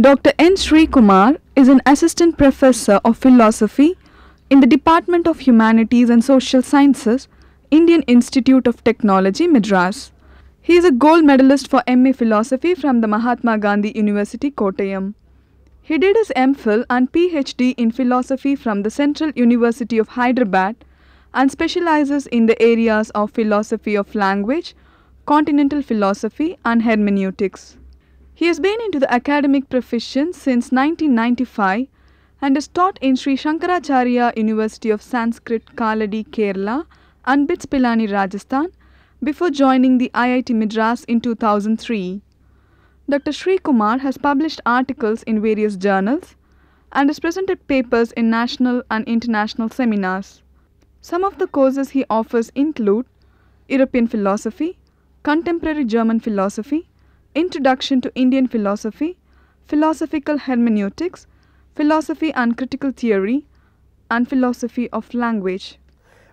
Dr. N. Sreekumar is an assistant professor of philosophy in the Department of Humanities and Social Sciences, Indian Institute of Technology, Madras. He is a gold medalist for MA Philosophy from the Mahatma Gandhi University, Kottayam. He did his MPhil and PhD in Philosophy from the Central University of Hyderabad and specializes in the areas of philosophy of language, continental philosophy and hermeneutics. He has been into the academic profession since 1995 and is taught in Sri Shankaracharya University of Sanskrit, Kaladi, Kerala and BITS Pilani, Rajasthan before joining the IIT Madras in 2003. Dr. Sreekumar has published articles in various journals and has presented papers in national and international seminars. Some of the courses he offers include European Philosophy, Contemporary German Philosophy, Introduction to Indian Philosophy, Philosophical Hermeneutics, Philosophy and Critical Theory, and Philosophy of Language.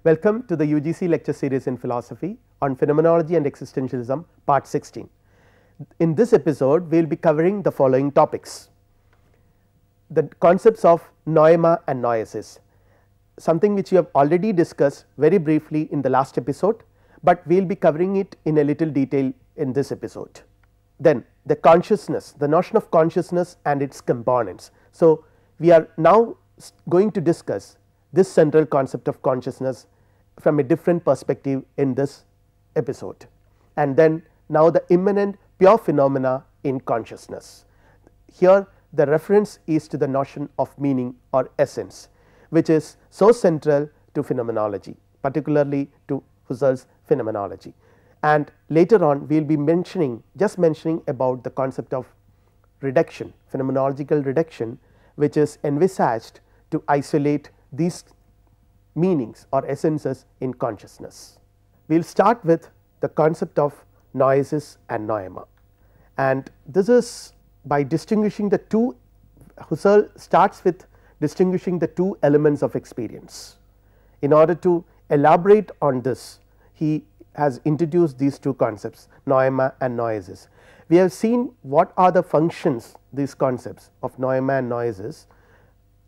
Welcome to the UGC lecture series in philosophy on Phenomenology and Existentialism, part 16. In this episode, we will be covering the following topics: the concepts of noema and noesis, something which we have already discussed very briefly in the last episode, but we will be covering it in a little detail in this episode. Then the consciousness, the notion of consciousness and its components. So, we are now going to discuss this central concept of consciousness from a different perspective in this episode, and then now the immanent pure phenomena in consciousness. Here the reference is to the notion of meaning or essence, which is so central to phenomenology, particularly to Husserl's phenomenology. And later on we will be mentioning about the concept of reduction, phenomenological reduction, which is envisaged to isolate these meanings or essences in consciousness. We will start with the concept of noesis and noema, and this is by distinguishing the two. Husserl starts with distinguishing the two elements of experience. In order to elaborate on this, he has introduced these two concepts, noema and noesis. We have seen what are the functions these concepts of noema and noesis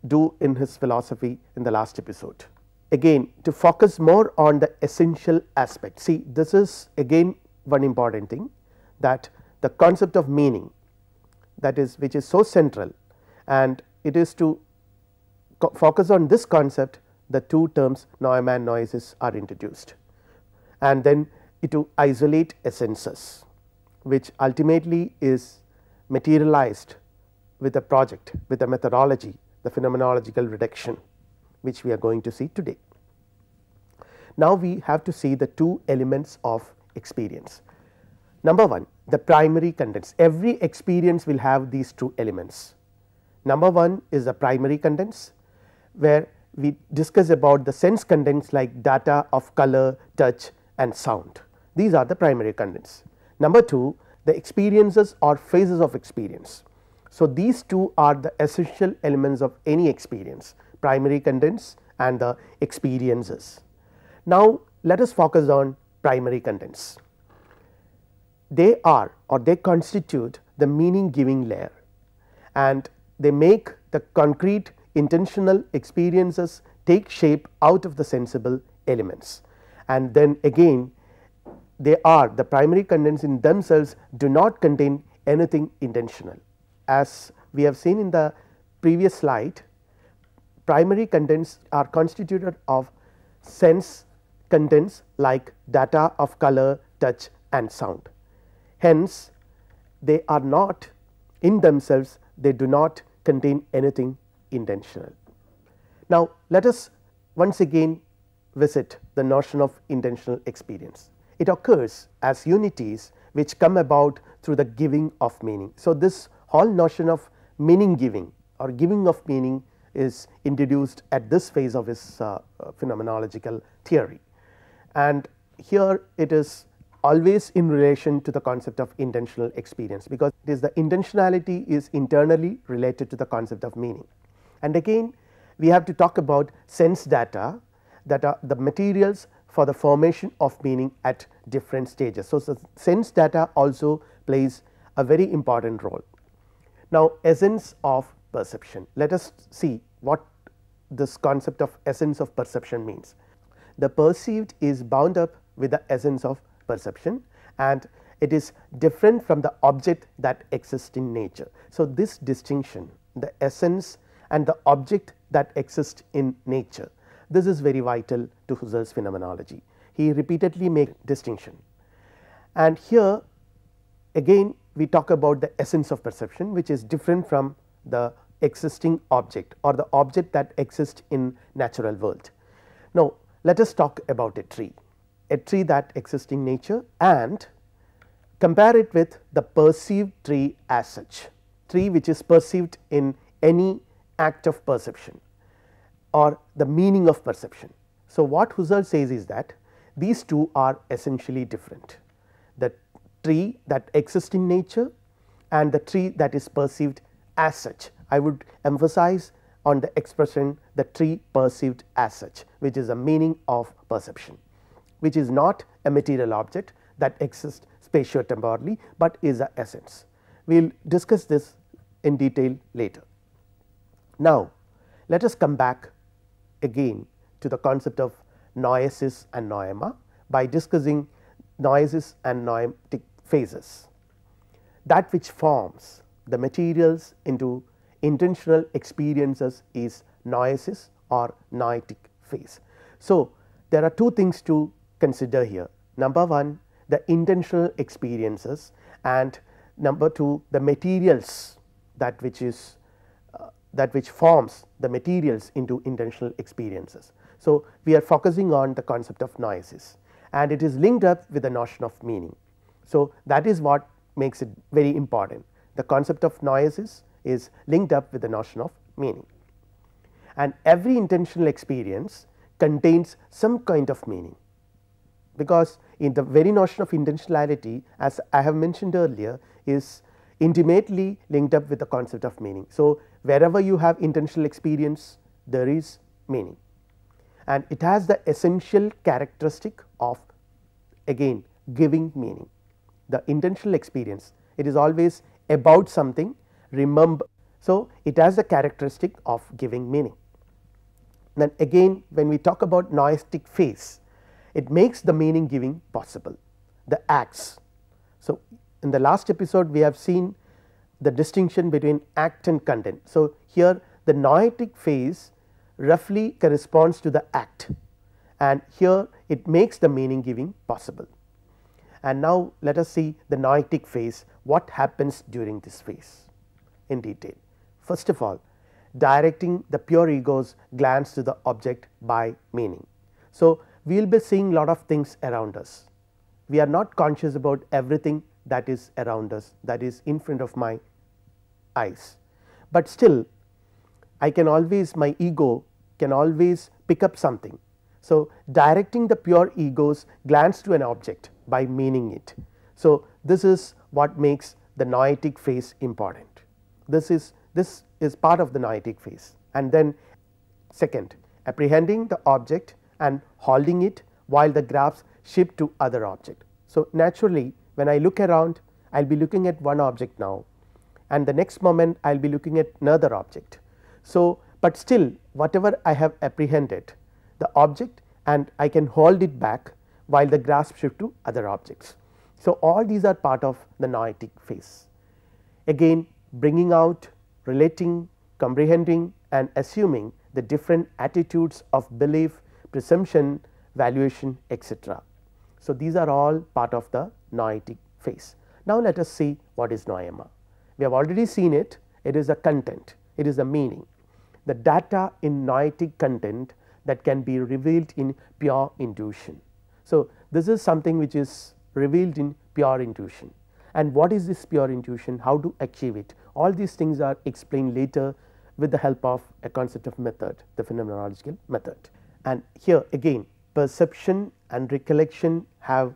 do in his philosophy in the last episode. Again, to focus more on the essential aspect, see, this is again one important thing, that the concept of meaning, that is, which is so central, and it is to focus on this concept, the two terms noema and noesis are introduced, and then to isolate essences, which ultimately is materialized with a project, with a methodology, the phenomenological reduction, which we are going to see today. Now we have to see the two elements of experience. Number one, the primary contents. Every experience will have these two elements. Number one is the primary contents, where we discuss about the sense contents like data of color, touch and sound. These are the primary contents. Number two, the experiences or phases of experience. So, these two are the essential elements of any experience, primary contents and the experiences. Now, let us focus on primary contents. They are, or they constitute, the meaning giving layer, and they make the concrete intentional experiences take shape out of the sensible elements, and then again they are, the primary contents in themselves do not contain anything intentional. As we have seen in the previous slide, primary contents are constituted of sense contents like data of color, touch and sound. Hence, they are not in themselves, they do not contain anything intentional. Now, let us once again visit the notion of intentional experience. It occurs as unities which come about through the giving of meaning. So, this whole notion of meaning giving or giving of meaning is introduced at this phase of his phenomenological theory, and here it is always in relation to the concept of intentional experience, because it is the intentionality is internally related to the concept of meaning. And again we have to talk about sense data, that are the materials for the formation of meaning at different stages. So, sense data also plays a very important role. Now, essence of perception. Let us see what this concept of essence of perception means. The perceived is bound up with the essence of perception, and it is different from the object that exists in nature. So, this distinction, the essence and the object that exists in nature, this is very vital to Husserl's phenomenology. He repeatedly makes distinction, and here again we talk about the essence of perception, which is different from the existing object or the object that exists in natural world. Now, let us talk about a tree that exists in nature, and compare it with the perceived tree as such, tree which is perceived in any act of perception or the meaning of perception. So, what Husserl says is that these two are essentially different, the tree that exists in nature and the tree that is perceived as such. I would emphasize on the expression the tree perceived as such, which is a meaning of perception, which is not a material object that exists spatio-temporally, but is a essence. We will discuss this in detail later. Now, let us come back again to the concept of noesis and noema by discussing noesis and noetic phases. That which forms the materials into intentional experiences is noesis or noetic phase. So, there are two things to consider here. Number one, the intentional experiences, and number two, the materials that which forms the materials into intentional experiences. So, we are focusing on the concept of noesis, and it is linked up with the notion of meaning. So, that is what makes it very important. The concept of noesis is linked up with the notion of meaning, and every intentional experience contains some kind of meaning, because in the very notion of intentionality, as I have mentioned earlier, is intimately linked up with the concept of meaning. So, wherever you have intentional experience, there is meaning, and it has the essential characteristic of again giving meaning. The intentional experience, it is always about something, remember. So, it has the characteristic of giving meaning. Then again, when we talk about noetic phase, it makes the meaning giving possible, the acts. So, in the last episode we have seen the distinction between act and content. So, here the noetic phase roughly corresponds to the act, and here it makes the meaning giving possible. And now, let us see the noetic phase, what happens during this phase in detail. First of all, directing the pure ego's glance to the object by meaning. So, we will be seeing lot of things around us. We are not conscious about everything that is around us, that is in front of my eyes, but still I can always, my ego can always pick up something. So, directing the pure ego's glance to an object by meaning it. So, this is what makes the noetic phase important. This is part of the noetic phase. And then second, apprehending the object and holding it while the graphs shift to other object. So, naturally when I look around, I will be looking at one object now, and the next moment I will be looking at another object. So, but still whatever I have apprehended the object, and I can hold it back while the grasp shift to other objects. So, all these are part of the noetic phase. Again, bringing out, relating, comprehending and assuming the different attitudes of belief, presumption, valuation, etc. So, these are all part of the noetic phase. Now, let us see what is noema. We have already seen it, it is a content, it is a meaning, the data in noetic content that can be revealed in pure intuition. So, this is something which is revealed in pure intuition, and what is this pure intuition, how to achieve it, all these things are explained later with the help of a concept of method, the phenomenological method. And here again, perception and recollection have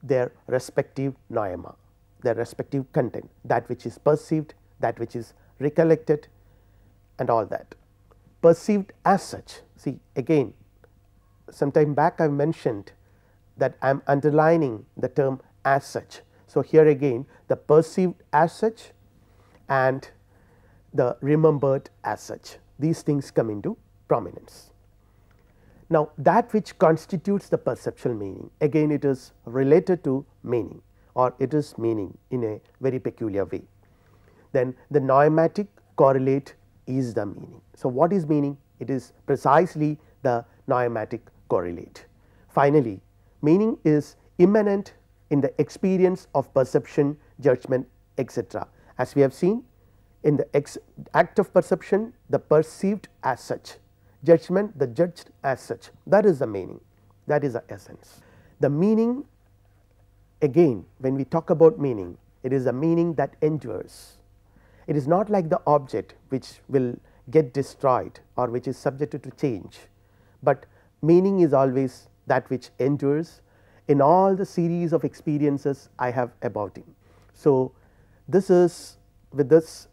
their respective noema, their respective content, that which is perceived, that which is recollected and all that. Perceived as such, see again some time back I mentioned that I am underlining the term as such. So, here again the perceived as such and the remembered as such. These things come into prominence. Now, that which constitutes the perceptual meaning, again it is related to meaning, or it is meaning in a very peculiar way. Then the noematic correlate is the meaning. So, what is meaning? It is precisely the noematic correlate. Finally, meaning is immanent in the experience of perception, judgment, etc. As we have seen, in the act of perception, the perceived as such, judgment, the judged as such, that is the meaning, that is the essence. The meaning, again when we talk about meaning, it is a meaning that endures. It is not like the object which will get destroyed or which is subjected to change, but meaning is always that which endures in all the series of experiences I have about him. So, this is with this,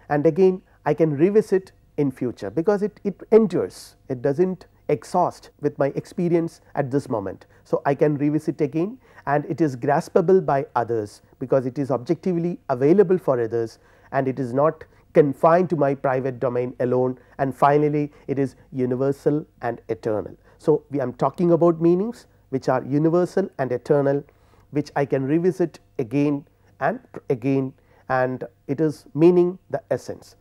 and again I can revisit in future because it endures, it does not exhaust with my experience at this moment. So, I can revisit again, and it is graspable by others because it is objectively available for others, and it is not confined to my private domain alone, and finally it is universal and eternal. So, we am talking about meanings which are universal and eternal, which I can revisit again and again, and it is meaning the essence.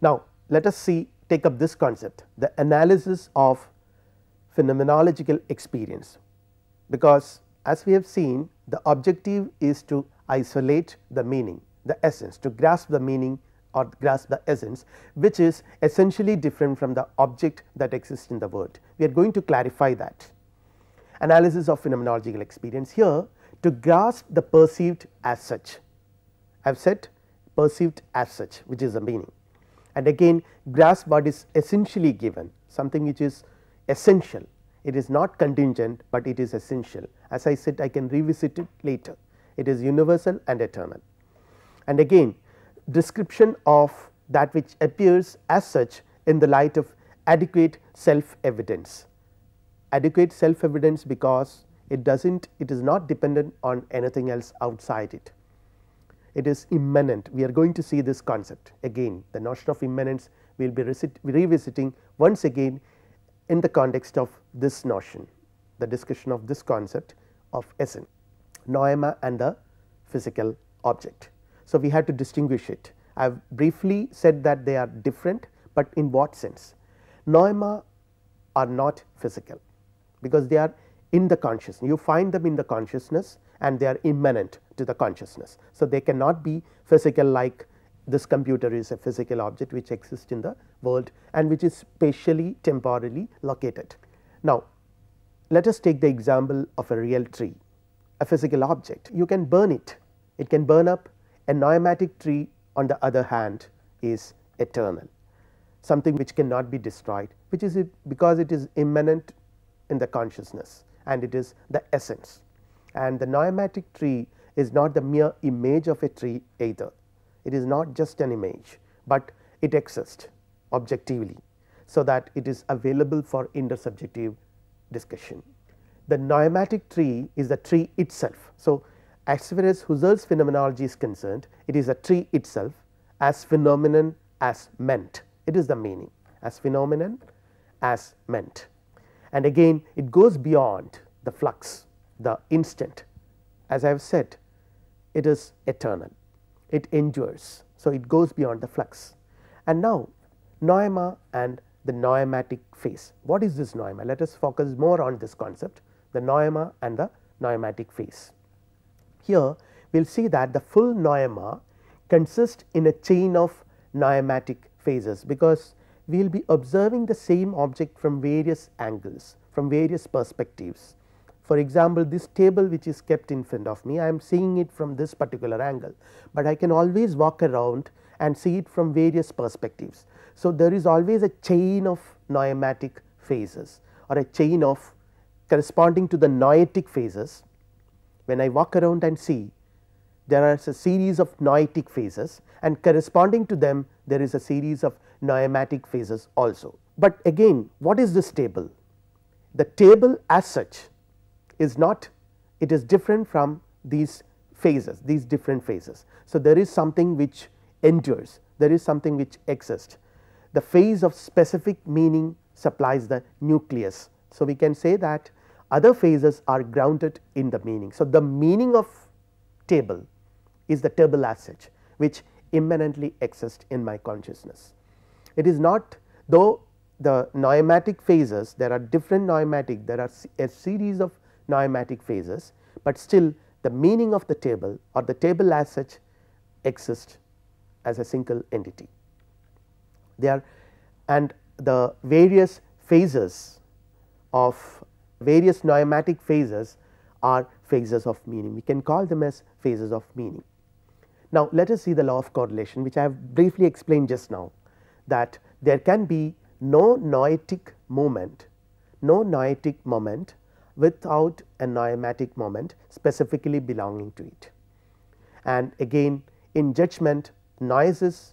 Now, let us take up this concept, the analysis of phenomenological experience, because as we have seen, the objective is to isolate the meaning, the essence, to grasp the meaning or grasp the essence, which is essentially different from the object that exists in the world. We are going to clarify that. Analysis of phenomenological experience, here to grasp the perceived as such. I have said perceived as such, which is the meaning, and again grasp what is essentially given, something which is essential. It is not contingent, but it is essential. As I said, I can revisit it later. It is universal and eternal. And again, description of that which appears as such in the light of adequate self evidence. Adequate self evidence because it is not dependent on anything else outside it. It is immanent. We are going to see this concept again. The notion of immanence we will be revisiting once again in the context of this notion, the discussion of this concept of essence, noema and the physical object. So, we have to distinguish it. I have briefly said that they are different, but in what sense? Noema are not physical because they are in the consciousness. You find them in the consciousness and they are immanent to the consciousness. So, they cannot be physical like this computer is a physical object which exists in the world and which is spatially temporally located. Now, let us take the example of a real tree, a physical object. You can burn it, it can burn up. A noematic tree on the other hand is eternal, something which cannot be destroyed, which is because it is immanent in the consciousness and it is the essence. And the noematic tree is not the mere image of a tree either. It is not just an image, but it exists objectively, so that it is available for intersubjective discussion. The noematic tree is the tree itself. So, as far as Husserl's phenomenology is concerned, it is a tree itself as phenomenon as meant. It is the meaning as phenomenon as meant, and again it goes beyond the flux, the instant. As I have said, it is eternal, it endures. So, it goes beyond the flux. And now noema and the noematic phase. What is this noema? Let us focus more on this concept, the noema and the noematic phase. Here we will see that the full noema consists in a chain of noematic phases, because we will be observing the same object from various angles, from various perspectives. For example, this table which is kept in front of me, I am seeing it from this particular angle, but I can always walk around and see it from various perspectives. So, there is always a chain of noematic phases, or a chain of corresponding to the noetic phases. When I walk around and see, there are a series of noetic phases, and corresponding to them there is a series of noematic phases also. But again, what is this table? The table as such is not, it is different from these phases, these different phases. So, there is something which endures, there is something which exists. The phase of specific meaning supplies the nucleus. So, we can say that other phases are grounded in the meaning. So, the meaning of table is the table as such, which immanently exists in my consciousness. It is not, though the noematic phases, there are different noematic, there are a series of noematic phases, but still the meaning of the table or the table as such exists as a single entity. They are, and the various phases of various noematic phases are phases of meaning. We can call them as phases of meaning. Now, let us see the law of correlation, which I have briefly explained just now, that there can be no noetic moment without a noematic moment specifically belonging to it. And again, in judgment, noesis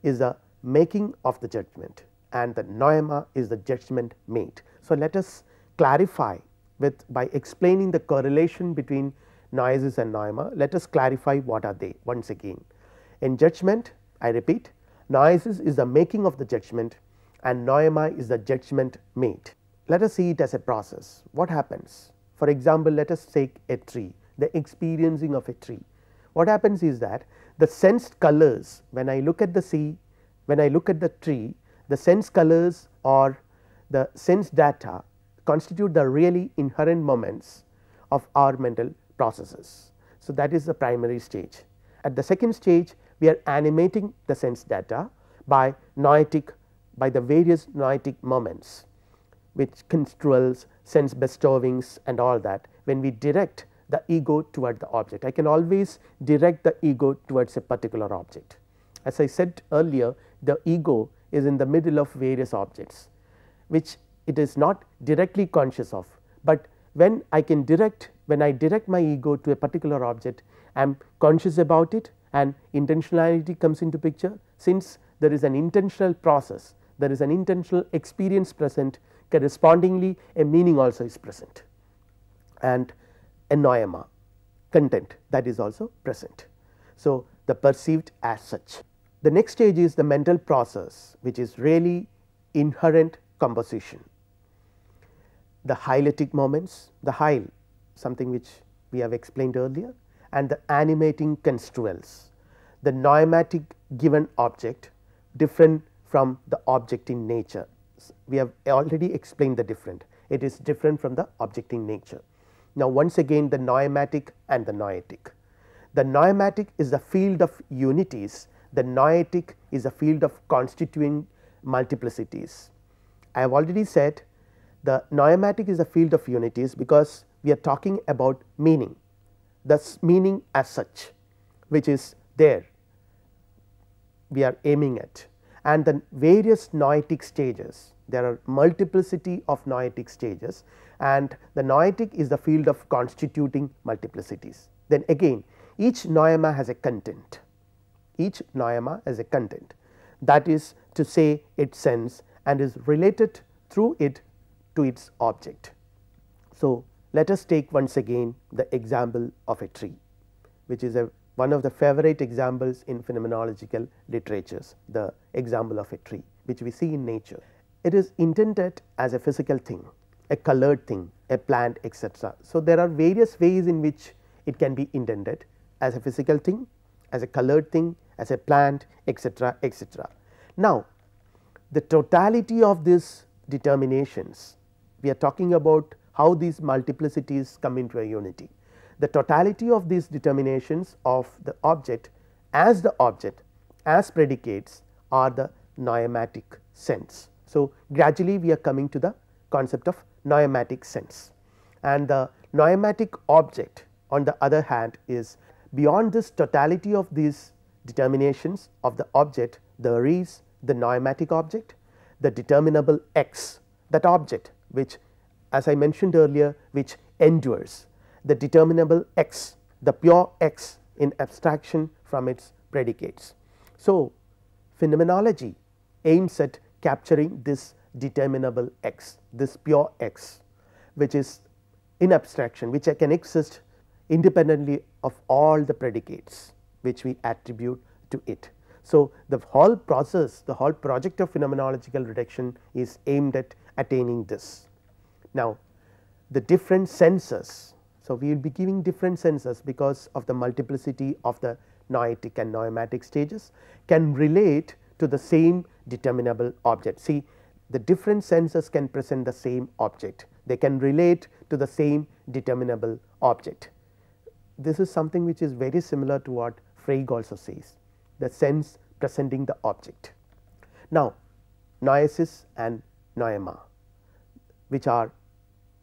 is the making of the judgment and the noema is the judgment made. So, let us clarify by explaining the correlation between noesis and noema. Let us clarify what are they once again. In judgment, I repeat, noesis is the making of the judgment and noema is the judgment made. Let us see it as a process. What happens? For example, let us take a tree, the experiencing of a tree. What happens is that the sensed colors, when I look at the sea, when I look at the tree, the sense colors or the sense data constitute the really inherent moments of our mental processes. So, that is the primary stage. At the second stage, we are animating the sense data by the various noetic moments, which construals, sense bestowings and all that. When we direct the ego toward the object, I can always direct the ego towards a particular object. As I said earlier, the ego is in the middle of various objects, which it is not directly conscious of, but when I direct my ego to a particular object, I am conscious about it and intentionality comes into picture. Since there is an intentional process, there is an intentional experience present, correspondingly a meaning also is present and a noema content that is also present. So, the perceived as such. The next stage is the mental process, which is really inherent composition. The hyletic moments, the hyle, something which we have explained earlier, and the animating construals, the noematic given object different from the object in nature. We have already explained the different, it is different from the object in nature. Now, once again the noematic and the noetic. The noematic is the field of unities, the noetic is a field of constituting multiplicities. I have already said the noematic is a field of unities because we are talking about meaning, thus meaning as such, which is there we are aiming at, and the various noetic stages. There are multiplicity of noetic stages and the noetic is the field of constituting multiplicities. Then again, each noema has a content, each noema has a content, that is to say its sense and is related through it to its object. So, let us take once again the example of a tree, which is one of the favorite examples in phenomenological literatures, the example of a tree which we see in nature. It is intended as a physical thing, a colored thing, a plant, etc. So, there are various ways in which it can be intended as a physical thing, as a colored thing, as a plant, etc., etc. Now, the totality of these determinations, we are talking about how these multiplicities come into a unity. The totality of these determinations of the object as predicates are the noematic sense. So, gradually we are coming to the concept of noematic sense, and the noematic object on the other hand is beyond this totality of these determinations of the object. There is the noematic object, the determinable x, that object which, as I mentioned earlier, which endures, the determinable x, the pure x in abstraction from its predicates. So, phenomenology aims at capturing this determinable x, this pure x, which is in abstraction, which can exist independently of all the predicates which we attribute to it. So, the whole process, the whole project of phenomenological reduction is aimed at attaining this. Now, the different senses. So, we will be giving different senses because of the multiplicity of the noetic and noematic stages can relate to the same determinable object. See, the different senses can present the same object, they can relate to the same determinable object. This is something which is very similar to what Frege also says, the sense presenting the object. Now, noesis and noema, which are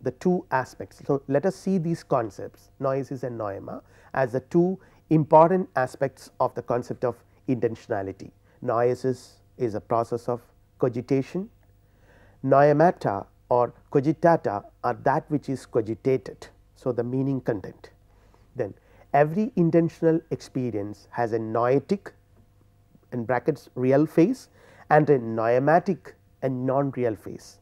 the two aspects. So, let us see these concepts, noesis and noema, as the two important aspects of the concept of intentionality. Noesis is a process of cogitation, noemata or cogitata are that which is cogitated. So, the meaning content. Then every intentional experience has a noetic in brackets real phase and a noematic and non-real phase.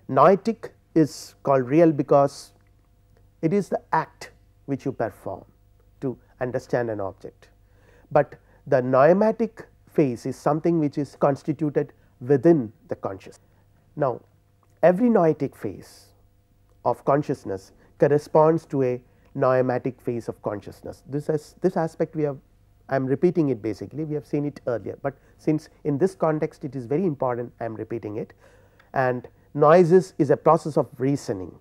Noetic is called real because it is the act which you perform to understand an object, but the noematic phase is something which is constituted within the consciousness. Now, every noetic phase of consciousness corresponds to a noematic phase of consciousness. This aspect we have, I am repeating it basically, we have seen it earlier, but since in this context it is very important, I am repeating it. And noesis is a process of reasoning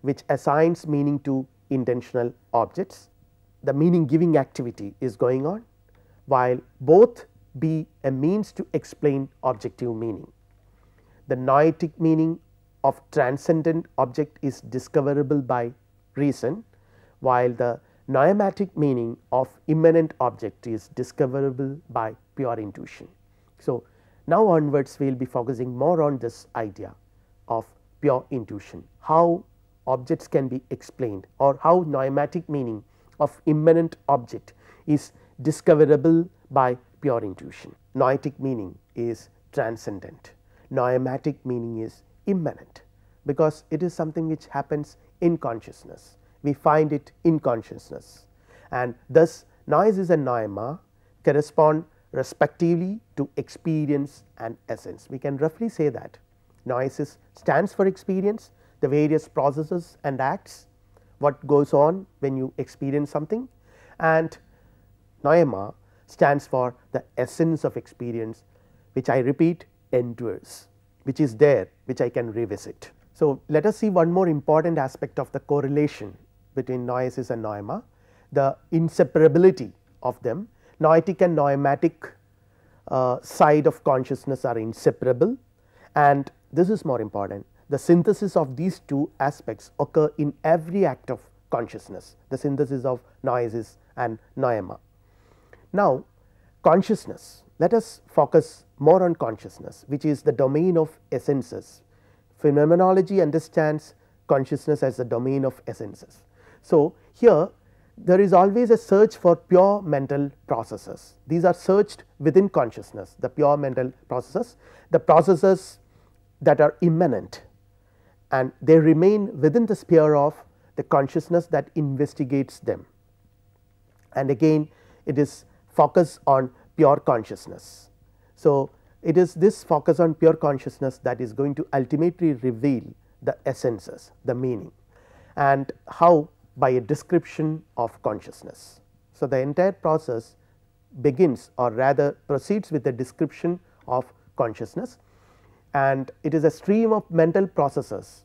which assigns meaning to intentional objects. The meaning giving activity is going on, while both be a means to explain objective meaning. The noetic meaning of transcendent object is discoverable by reason, while the noematic meaning of immanent object is discoverable by pure intuition. So, now onwards we will be focusing more on this idea of pure intuition, how objects can be explained or how noematic meaning of immanent object is discoverable by pure intuition. Noetic meaning is transcendent, noematic meaning is immanent, because it is something which happens in consciousness, we find it in consciousness, and thus noesis and noema correspond respectively to experience and essence. We can roughly say that noesis stands for experience, the various processes and acts, what goes on when you experience something, and noema stands for the essence of experience, which I repeat endures, which is there, which I can revisit. So, let us see one more important aspect of the correlation between noesis and noema, the inseparability of them. Noetic and noematic side of consciousness are inseparable, and this is more important, the synthesis of these two aspects occur in every act of consciousness, the synthesis of noesis and noema. Now, consciousness, let us focus more on consciousness, which is the domain of essences. Phenomenology understands consciousness as the domain of essences. So, here there is always a search for pure mental processes. These are searched within consciousness, the pure mental processes, the processes that are immanent, and they remain within the sphere of the consciousness that investigates them. And again, it is focus on pure consciousness. So, it is this focus on pure consciousness that is going to ultimately reveal the essences, the meaning, and how, by a description of consciousness. So, the entire process begins or rather proceeds with a description of consciousness, and it is a stream of mental processes.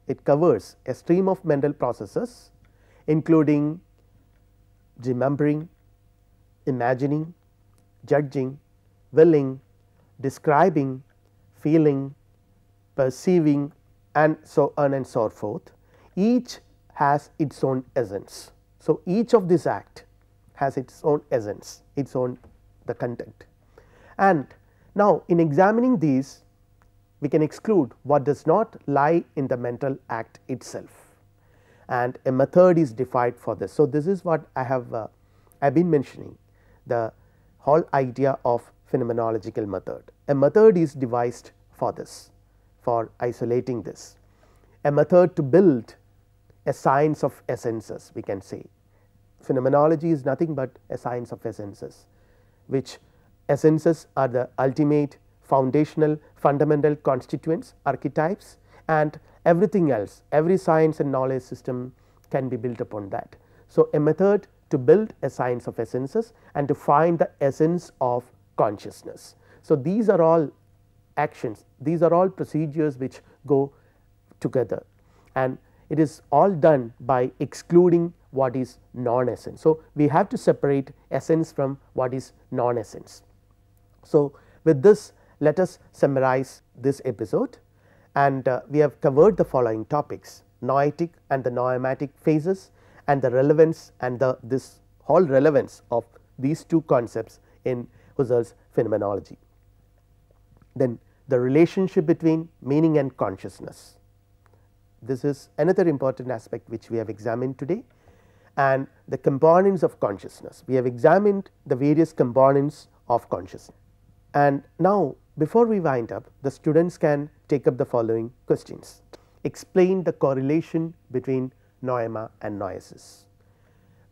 It covers a stream of mental processes including remembering, imagining, judging, willing, describing, feeling, perceiving, and so on and so forth. Each has its own essence. So, each of this act has its own essence, its own the content. And now, in examining these, we can exclude what does not lie in the mental act itself, and a method is defined for this. So, this is what I have been mentioning, the whole idea of phenomenological method. A method is devised for this, for isolating this, a method to build a science of essences, we can say. Phenomenology is nothing but a science of essences, which Essences are the ultimate foundational fundamental constituents, archetypes, and everything else, every science and knowledge system can be built upon that. So, a method to build a science of essences and to find the essence of consciousness. So, these are all actions, these are all procedures which go together, and it is all done by excluding what is non-essence. So, we have to separate essence from what is non-essence. So, with this, let us summarize this episode, and we have covered the following topics: noetic and the noematic phases, and the relevance and this whole relevance of these two concepts in Husserl's phenomenology. Then the relationship between meaning and consciousness. This is another important aspect which we have examined today, and the components of consciousness. We have examined the various components of consciousness. And now, before we wind up, the students can take up the following questions. Explain the correlation between noema and noesis.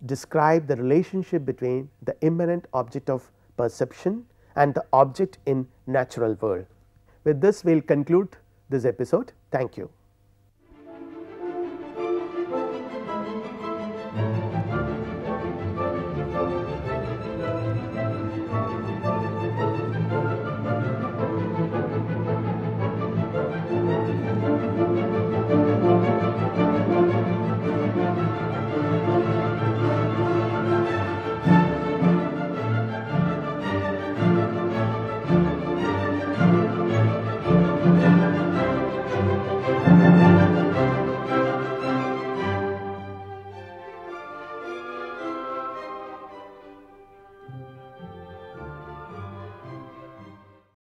Describe the relationship between the immanent object of perception and the object in natural world. With this, we will conclude this episode. Thank you.